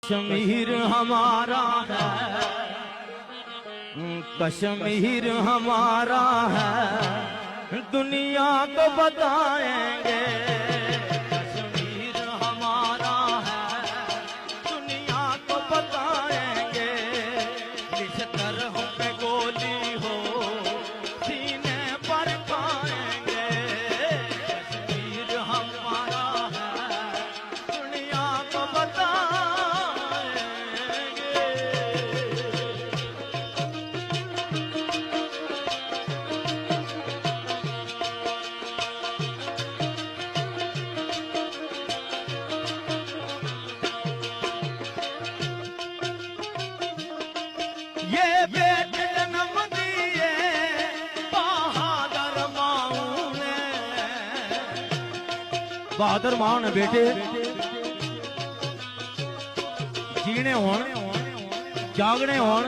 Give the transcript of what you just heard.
कश्मीर हमारा है, कश्मीर हमारा है, दुनिया को बताएंगे। कश्मीर हमारा है, दुनिया को बताएंगे। जिस तरह पे गोली हो सीने पर खाएंगे। कश्मीर हमारा है, दुनिया को बताएंगे। ये बेटे जन्म दिए बहादुर माऊ ने। बहादुर माऊ ने बेटे जीने होण जागने होण